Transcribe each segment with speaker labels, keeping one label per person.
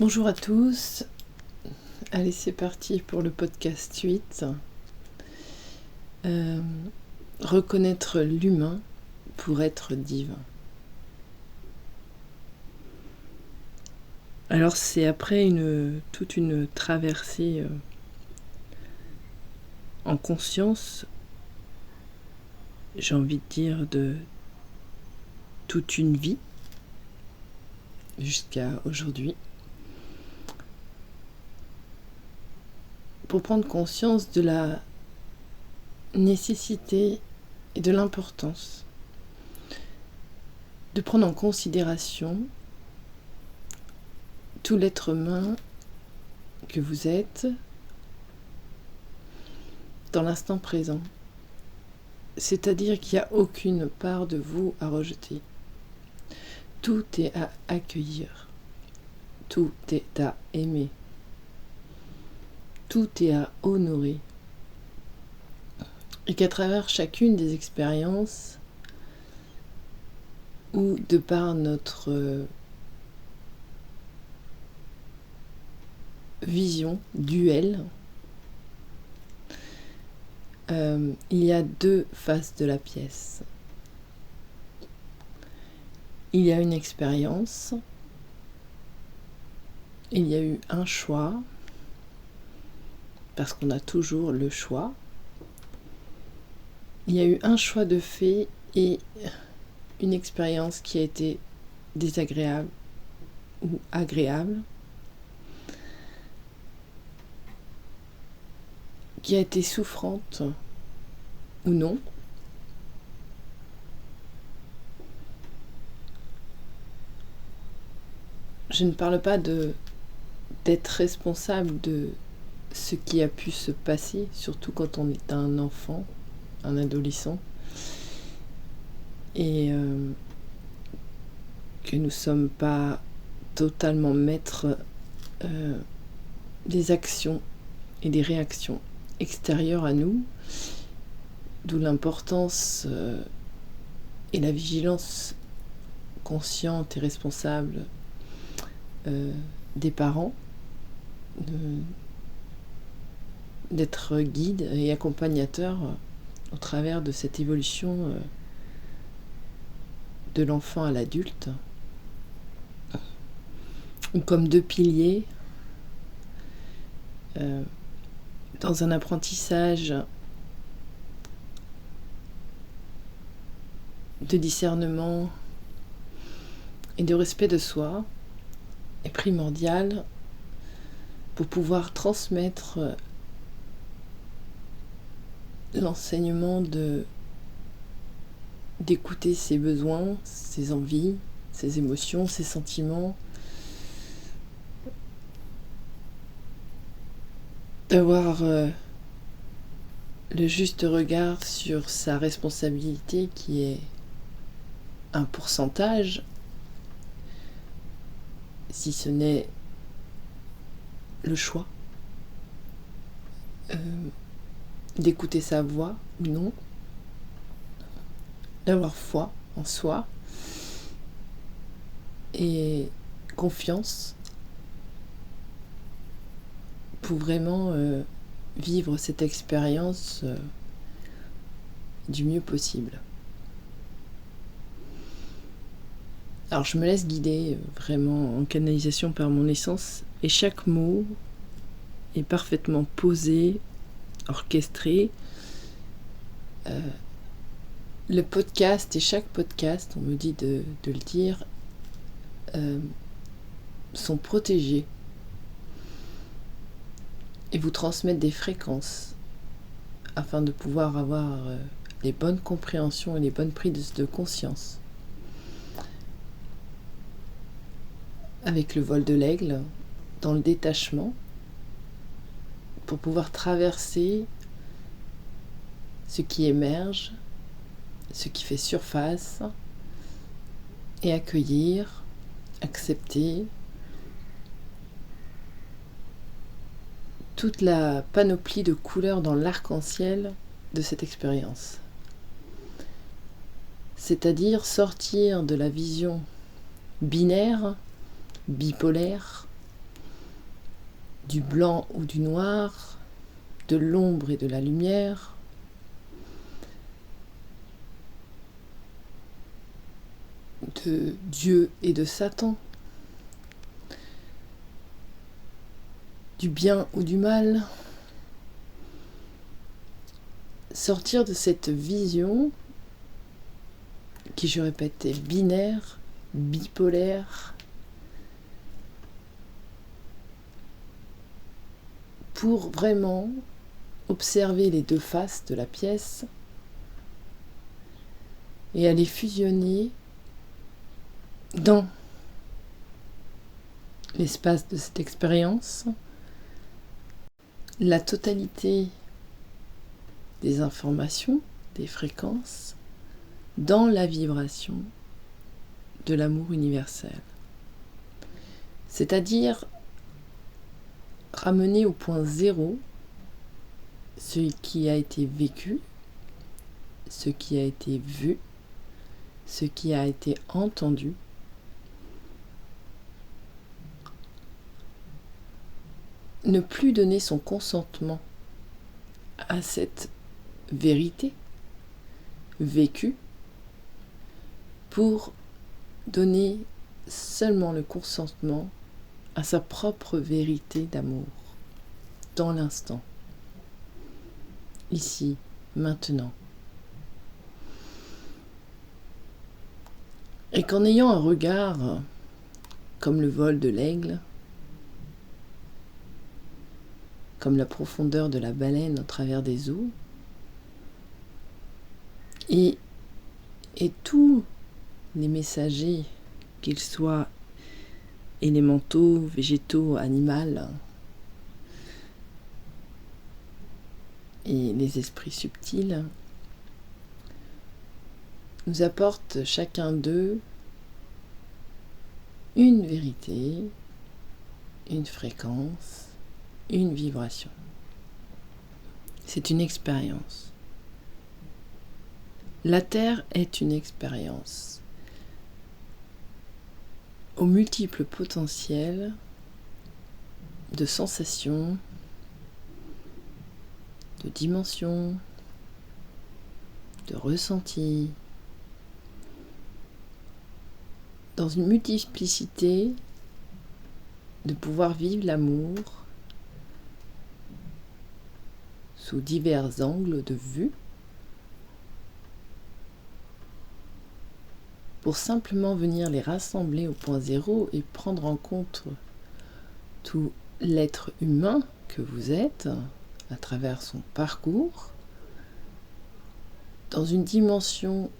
Speaker 1: Bonjour à tous, allez c'est parti pour le podcast 8. Reconnaître l'humain pour être divin. Alors c'est après toute une traversée en conscience, j'ai envie de dire de toute une vie jusqu'à aujourd'hui, pour prendre conscience de la nécessité et de l'importance de prendre en considération tout l'être humain que vous êtes dans l'instant présent. C'est-à-dire qu'il n'y a aucune part de vous à rejeter. Tout est à accueillir. Tout est à aimer. Tout est à honorer. Et qu'à travers chacune des expériences, ou de par notre vision duelle, il y a deux faces de la pièce. Il y a une expérience, il y a eu un choix, parce qu'on a toujours le choix. Il y a eu un choix de fait et une expérience qui a été désagréable ou agréable, qui a été souffrante ou non. Je ne parle pas d'être responsable de ce qui a pu se passer, surtout quand on est un enfant, un adolescent, et que nous ne sommes pas totalement maîtres des actions et des réactions extérieures à nous, d'où l'importance et la vigilance consciente et responsable des parents, d'être guide et accompagnateur au travers de cette évolution de l'enfant à l'adulte, comme deux piliers dans un apprentissage de discernement et de respect de soi est primordial pour pouvoir transmettre l'enseignement d'écouter ses besoins, ses envies, ses émotions, ses sentiments, d'avoir le juste regard sur sa responsabilité qui est un pourcentage, si ce n'est le choix, d'écouter sa voix ou non, d'avoir foi en soi et confiance pour vraiment vivre cette expérience du mieux possible. Alors je me laisse guider vraiment en canalisation par mon essence et chaque mot est parfaitement posé, orchestré. Le podcast et chaque podcast, on me dit de le dire, sont protégés et vous transmettent des fréquences afin de pouvoir avoir les bonnes compréhensions et les bonnes prises de conscience. Avec le vol de l'aigle, dans le détachement, pour pouvoir traverser ce qui émerge, ce qui fait surface, et accueillir, accepter toute la panoplie de couleurs dans l'arc-en-ciel de cette expérience. C'est-à-dire sortir de la vision binaire, bipolaire, du blanc ou du noir, de l'ombre et de la lumière, de Dieu et de Satan, du bien ou du mal. Sortir de cette vision qui, je répète, est binaire, bipolaire, pour vraiment observer les deux faces de la pièce et aller fusionner dans l'espace de cette expérience la totalité des informations, des fréquences, dans la vibration de l'amour universel. C'est-à-dire ramener au point zéro ce qui a été vécu, ce qui a été vu, ce qui a été entendu, ne plus donner son consentement à cette vérité vécue pour donner seulement le consentement à sa propre vérité d'amour dans l'instant, ici, maintenant. Et qu'en ayant un regard comme le vol de l'aigle, comme la profondeur de la baleine au travers des eaux, et tous les messagers, qu'ils soient élémentaux, végétaux, animaux, et les esprits subtils, nous apportent chacun d'eux une vérité, une fréquence, une vibration. C'est une expérience. La Terre est une expérience aux multiples potentiels de sensations, de dimensions, de ressentis, dans une multiplicité de pouvoir vivre l'amour sous divers angles de vue, pour simplement venir les rassembler au point zéro et prendre en compte tout l'être humain que vous êtes à travers son parcours dans une dimension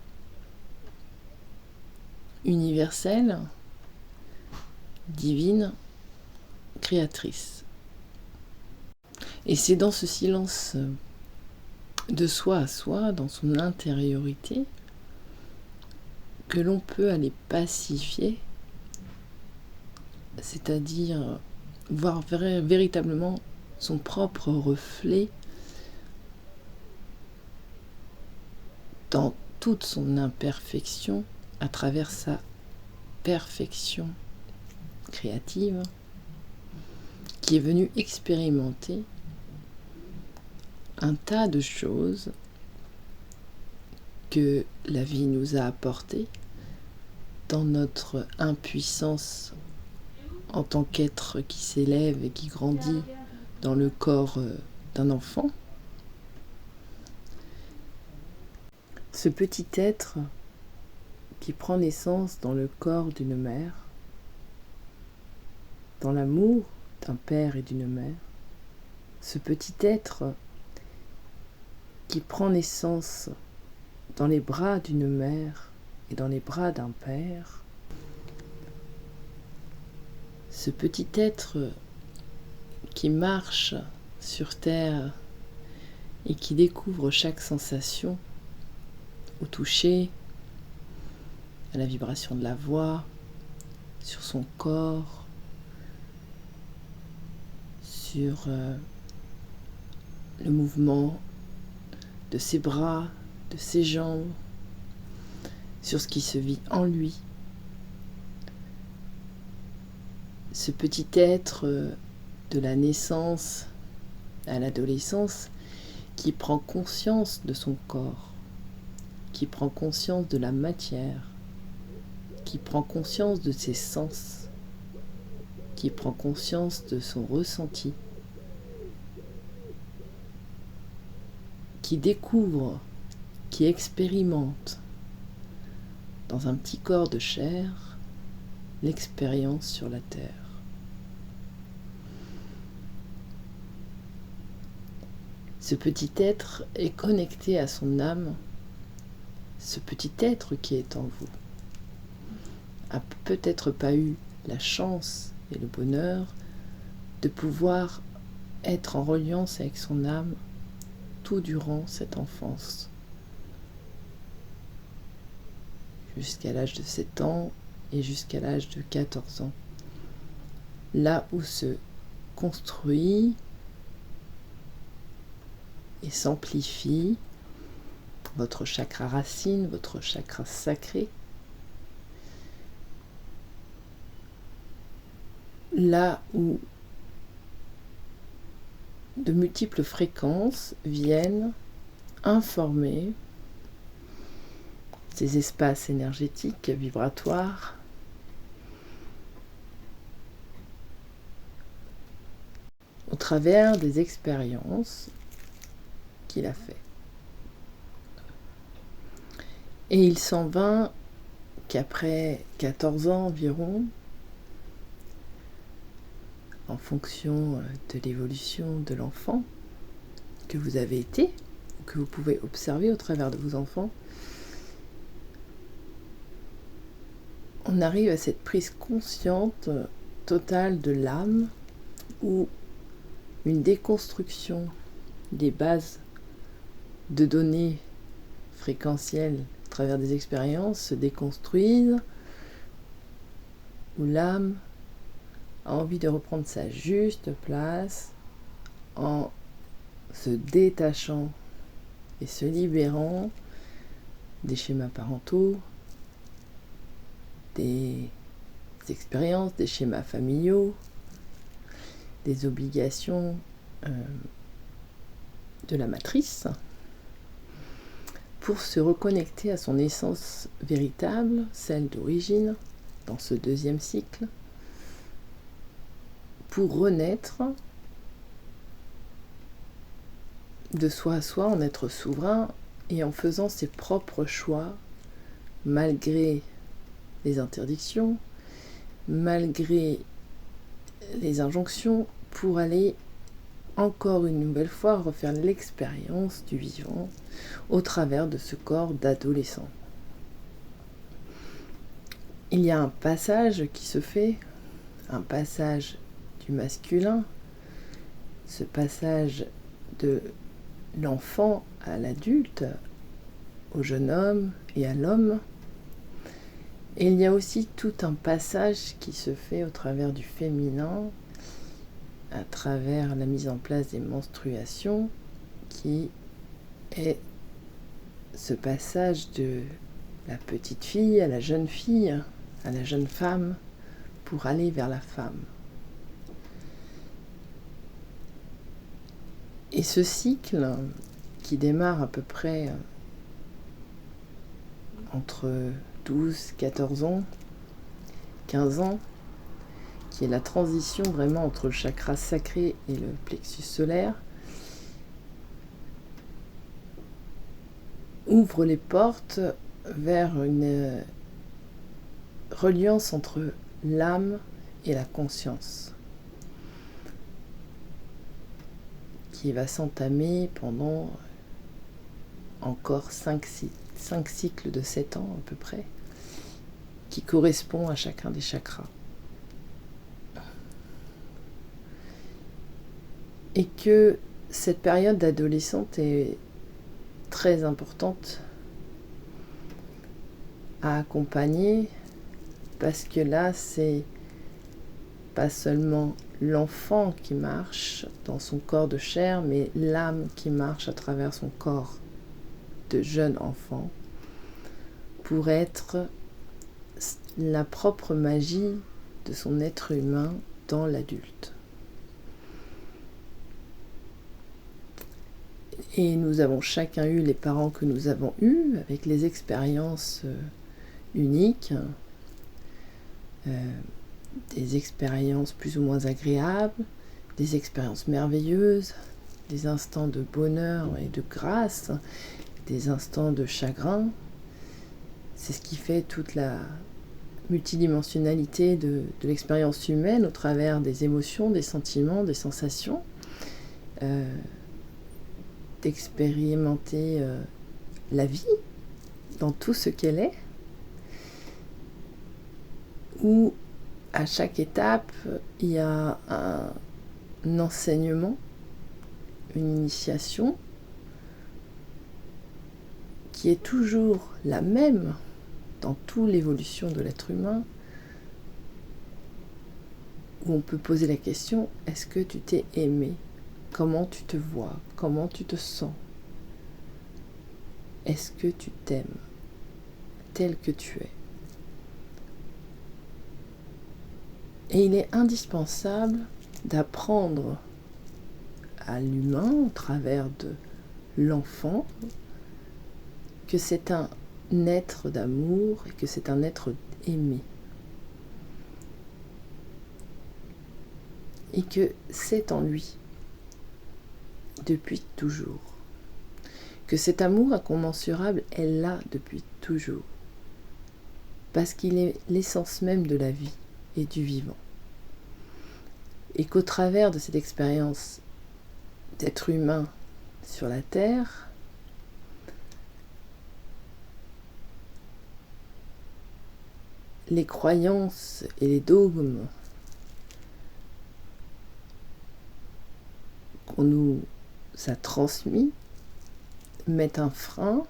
Speaker 1: universelle, divine, créatrice. Et c'est dans ce silence de soi à soi, dans son intériorité, que l'on peut aller pacifier, c'est-à-dire voir véritablement son propre reflet dans toute son imperfection à travers sa perfection créative qui est venue expérimenter un tas de choses que la vie nous a apportées dans notre impuissance en tant qu'être qui s'élève et qui grandit dans le corps d'un enfant. Ce petit être qui prend naissance dans le corps d'une mère, dans l'amour d'un père et d'une mère, ce petit être qui prend naissance dans les bras d'une mère et dans les bras d'un père, ce petit être qui marche sur terre et qui découvre chaque sensation au toucher, à la vibration de la voix, sur son corps, sur le mouvement de ses bras, de ses jambes, sur ce qui se vit en lui. Ce petit être de la naissance à l'adolescence, qui prend conscience de son corps, qui prend conscience de la matière, qui prend conscience de ses sens, qui prend conscience de son ressenti, qui découvre, qui expérimente dans un petit corps de chair l'expérience sur la terre. Ce petit être est connecté à son âme, ce petit être qui est en vous a peut-être pas eu la chance et le bonheur de pouvoir être en reliance avec son âme tout durant cette enfance, jusqu'à l'âge de 7 ans et jusqu'à l'âge de 14 ans, là où se construit et s'amplifie votre chakra racine, votre chakra sacré, là où de multiples fréquences viennent informer ces espaces énergétiques, vibratoires, au travers des expériences qu'il a fait. Et il s'en vint qu'après 14 ans environ, en fonction de l'évolution de l'enfant que vous avez été, ou que vous pouvez observer au travers de vos enfants, on arrive à cette prise consciente totale de l'âme, où une déconstruction des bases de données fréquentielles à travers des expériences se déconstruisent, où l'âme a envie de reprendre sa juste place en se détachant et se libérant des schémas parentaux, des expériences, des schémas familiaux, des obligations de la matrice, pour se reconnecter à son essence véritable, celle d'origine, dans ce deuxième cycle, pour renaître de soi à soi, en être souverain et en faisant ses propres choix, malgré les interdictions, malgré les injonctions, pour aller encore une nouvelle fois refaire l'expérience du vivant au travers de ce corps d'adolescent. Il y a un passage qui se fait, un passage du masculin, ce passage de l'enfant à l'adulte, au jeune homme et à l'homme. Et il y a aussi tout un passage qui se fait au travers du féminin, à travers la mise en place des menstruations, qui est ce passage de la petite fille à la jeune femme, pour aller vers la femme. Et ce cycle, qui démarre à peu près entre 12, 14 ans, 15 ans, qui est la transition vraiment entre le chakra sacré et le plexus solaire, ouvre les portes vers une reliance entre l'âme et la conscience, qui va s'entamer pendant encore 5 cycles de 7 ans à peu près, qui correspond à chacun des chakras. Et que cette période d'adolescente est très importante à accompagner, parce que là, c'est pas seulement l'enfant qui marche dans son corps de chair, mais l'âme qui marche à travers son corps de jeune enfant, pour être la propre magie de son être humain dans l'adulte. Et nous avons chacun eu les parents que nous avons eus, avec les expériences uniques, des expériences plus ou moins agréables, des expériences merveilleuses, des instants de bonheur et de grâce, des instants de chagrin. C'est ce qui fait toute la multidimensionnalité de l'expérience humaine au travers des émotions, des sentiments, des sensations, d'expérimenter la vie dans tout ce qu'elle est, où à chaque étape il y a un enseignement, une initiation qui est toujours la même dans toute l'évolution de l'être humain, où on peut poser la question, est-ce que tu t'es aimé? Comment tu te vois? Comment tu te sens? Est-ce que tu t'aimes tel que tu es? Et il est indispensable d'apprendre à l'humain, au travers de l'enfant, que c'est un être d'amour et que c'est un être aimé. Et que c'est en lui, depuis toujours. Que cet amour incommensurable est là depuis toujours. Parce qu'il est l'essence même de la vie et du vivant. Et qu'au travers de cette expérience d'être humain sur la Terre, les croyances et les dogmes qu'on nous a transmis mettent un frein,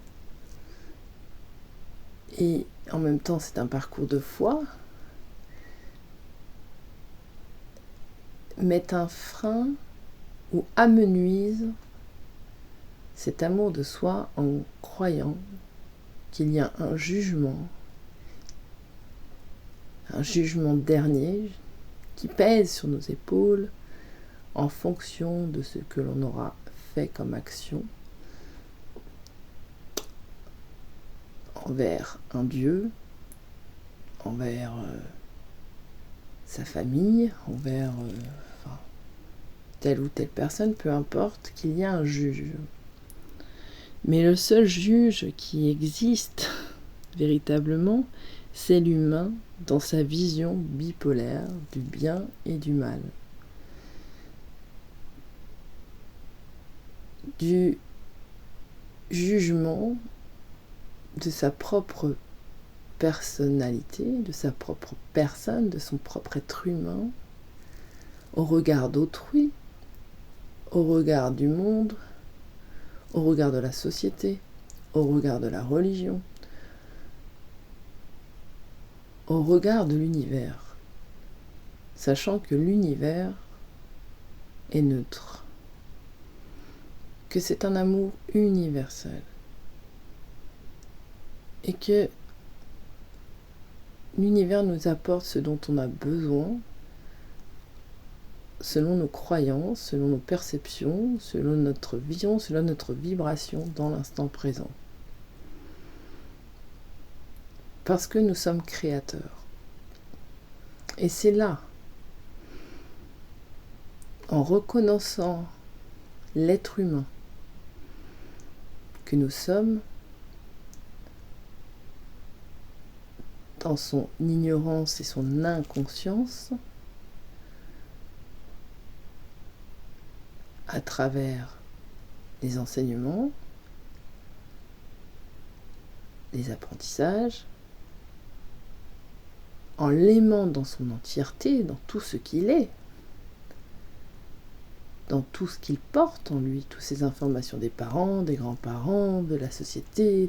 Speaker 1: et en même temps c'est un parcours de foi, mettent un frein ou amenuisent cet amour de soi en croyant qu'il y a un jugement dernier qui pèse sur nos épaules en fonction de ce que l'on aura fait comme action envers un Dieu, envers sa famille, envers telle ou telle personne, peu importe, qu'il y a un juge. Mais le seul juge qui existe véritablement, c'est l'humain dans sa vision bipolaire du bien et du mal. Du jugement de sa propre personnalité, de sa propre personne, de son propre être humain, au regard d'autrui, au regard du monde, au regard de la société, au regard de la religion, au regard de l'univers, sachant que l'univers est neutre, que c'est un amour universel, et que l'univers nous apporte ce dont on a besoin, selon nos croyances, selon nos perceptions, selon notre vision, selon notre vibration dans l'instant présent. Parce que nous sommes créateurs. Et c'est là, en reconnaissant l'être humain que nous sommes, dans son ignorance et son inconscience, à travers les enseignements, les apprentissages, en l'aimant dans son entièreté, dans tout ce qu'il est, dans tout ce qu'il porte en lui, toutes ces informations des parents, des grands-parents, de la société,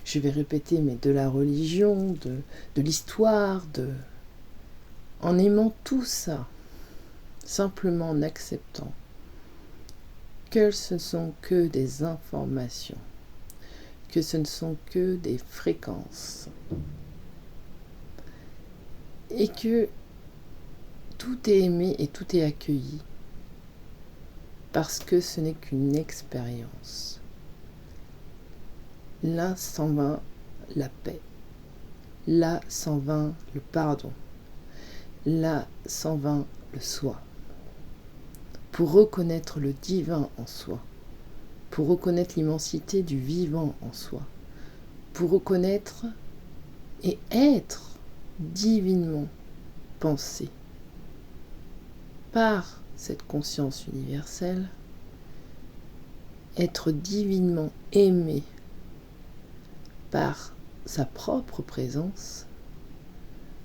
Speaker 1: je vais répéter, mais de la religion, de l'histoire, en aimant tout ça, simplement en acceptant que ce ne sont que des informations, que ce ne sont que des fréquences, et que tout est aimé et tout est accueilli. parce que ce n'est qu'une expérience. Là s'en va la paix, là s'en va le pardon, là s'en va le soi. Pour reconnaître le divin en soi, pour reconnaître l'immensité du vivant en soi, pour reconnaître et être divinement pensé par cette conscience universelle, être divinement aimé par sa propre présence,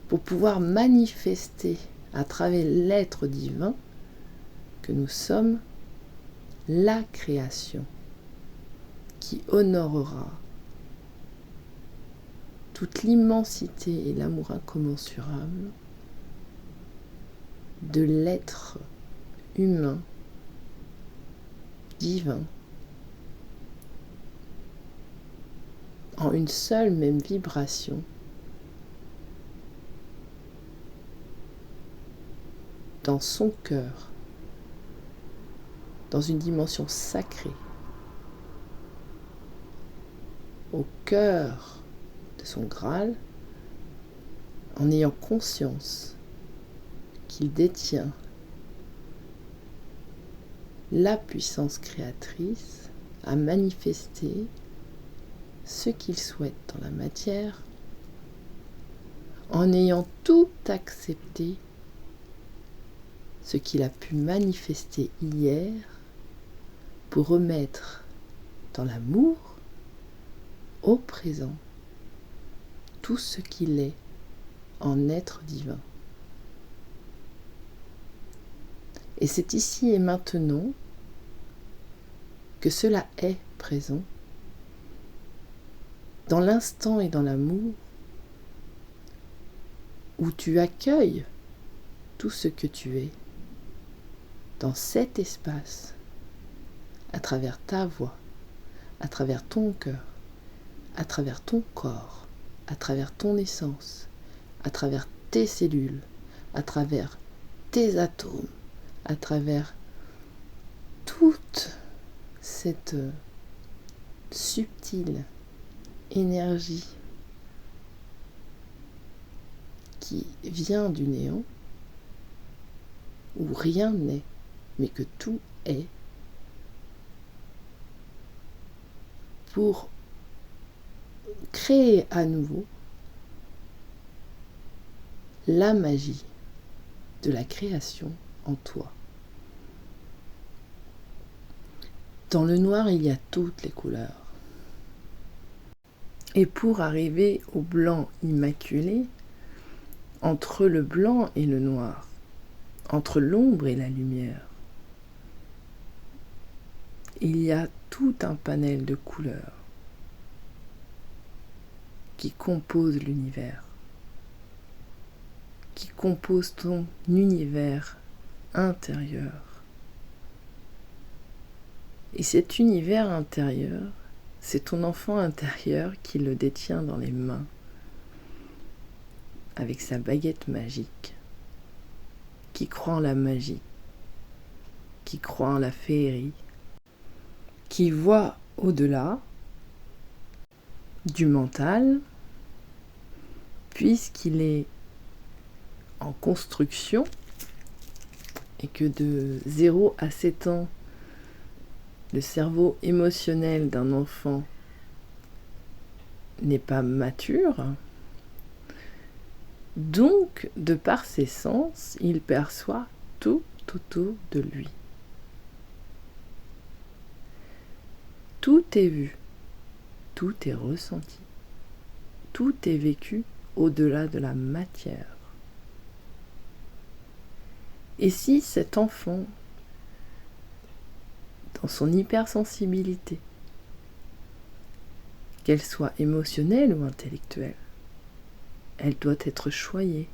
Speaker 1: pour pouvoir manifester à travers l'être divin que nous sommes la création qui honorera toute l'immensité et l'amour incommensurable de l'être humain, divin, en une seule même vibration, dans son cœur, dans une dimension sacrée, au cœur de son Graal, en ayant conscience qu'il détient la puissance créatrice à manifester ce qu'il souhaite dans la matière, en ayant tout accepté ce qu'il a pu manifester hier pour remettre dans l'amour au présent tout ce qu'il est en être divin. Et c'est ici et maintenant que cela est présent, dans l'instant et dans l'amour, où tu accueilles tout ce que tu es, dans cet espace, à travers ta voix, à travers ton cœur, à travers ton corps, à travers ton essence, à travers tes cellules, à travers tes atomes, à travers toute cette subtile énergie qui vient du néant, où rien n'est, mais que tout est, pour créer à nouveau la magie de la création en toi. Dans le noir, il y a toutes les couleurs. Et pour arriver au blanc immaculé, entre le blanc et le noir, entre l'ombre et la lumière, il y a tout un panel de couleurs qui composent l'univers, qui composent ton univers intérieur. Et cet univers intérieur, c'est ton enfant intérieur qui le détient dans les mains, avec sa baguette magique, qui croit en la magie, qui croit en la féerie, qui voit au-delà du mental, puisqu'il est en construction et que de 0 à 7 ans, le cerveau émotionnel d'un enfant n'est pas mature. Donc, de par ses sens, il perçoit tout autour de lui. Tout est vu, tout est ressenti, tout est vécu au-delà de la matière. Et si cet enfant, dans son hypersensibilité, qu'elle soit émotionnelle ou intellectuelle, elle doit être choyée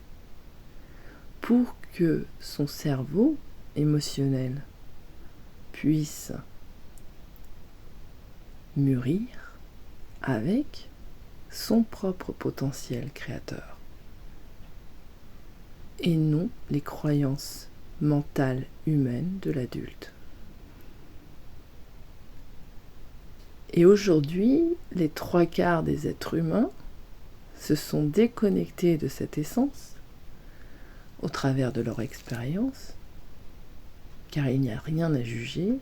Speaker 1: pour que son cerveau émotionnel puisse mûrir avec son propre potentiel créateur et non les croyances mentales humaines de l'adulte. Et aujourd'hui, les 3/4 des êtres humains se sont déconnectés de cette essence au travers de leur expérience, car il n'y a rien à juger,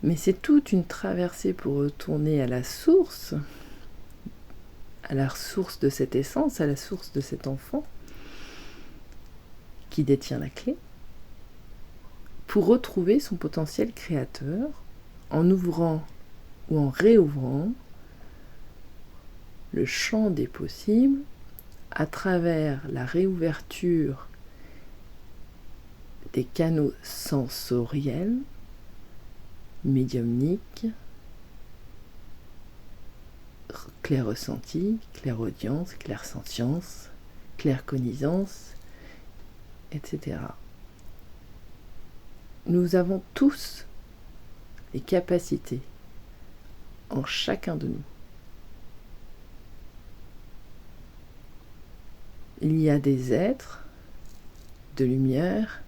Speaker 1: mais c'est toute une traversée pour retourner à la source de cette essence, à la source de cet enfant qui détient la clé, pour retrouver son potentiel créateur en ouvrant ou en réouvrant le champ des possibles à travers la réouverture des canaux sensoriels, médiumniques, clair-ressenti, clairaudience, clairsentience, claircognizance, etc. Nous avons tous les capacités en chacun de nous. Il y a des êtres de lumière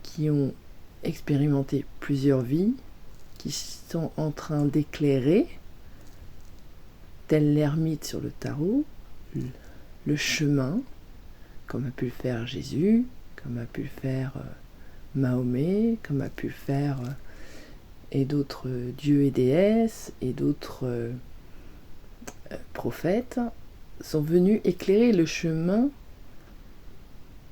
Speaker 1: qui ont expérimenté plusieurs vies, qui sont en train d'éclairer, tel l'ermite sur le tarot, le chemin, comme a pu le faire Jésus, comme a pu le faire Mahomet, comme a pu le faire et d'autres dieux et déesses et d'autres prophètes, sont venus éclairer le chemin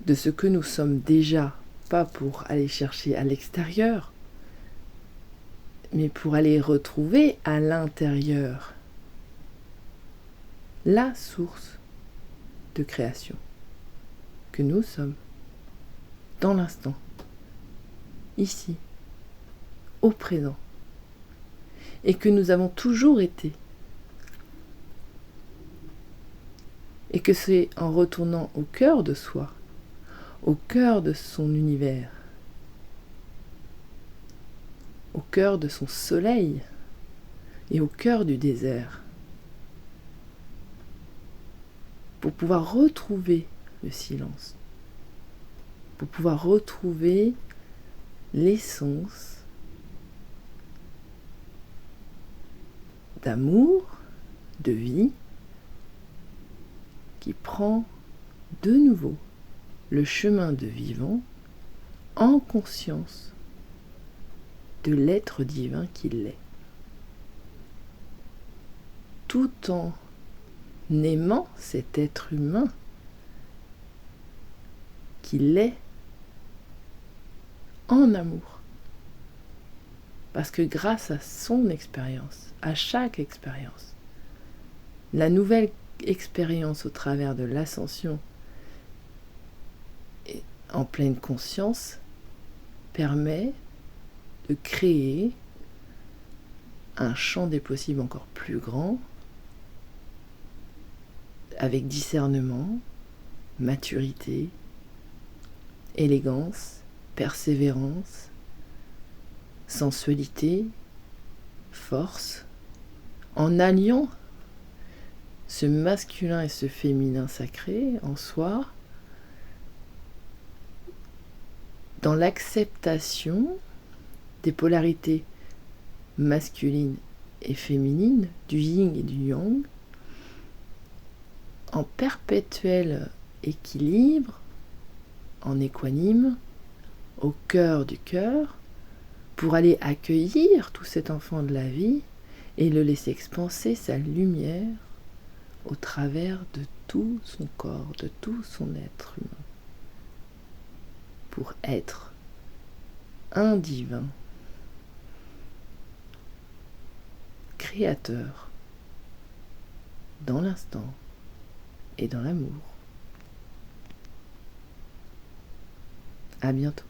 Speaker 1: de ce que nous sommes déjà, pas pour aller chercher à l'extérieur, mais pour aller retrouver à l'intérieur la source de création que nous sommes dans l'instant, ici, au présent, et que nous avons toujours été. Et que c'est en retournant au cœur de soi, au cœur de son univers, au cœur de son soleil et au cœur du désert, pour pouvoir retrouver le silence, pour pouvoir retrouver l'essence d'amour, de vie, qui prend de nouveau le chemin de vivant en conscience de l'être divin qu'il est, tout en aimant cet être humain qu'il est en amour. Parce que grâce à son expérience, à chaque expérience, la nouvelle expérience au travers de l'ascension en pleine conscience permet de créer un champ des possibles encore plus grand, avec discernement, maturité, élégance, persévérance, sensualité, force, en alliant ce masculin et ce féminin sacré en soi, dans l'acceptation des polarités masculines et féminines, du yin et du yang, en perpétuel équilibre, en équanime, au cœur du cœur, pour aller accueillir tout cet enfant de la vie et le laisser expanser sa lumière au travers de tout son corps, de tout son être humain, pour être un divin, créateur, dans l'instant et dans l'amour. À bientôt.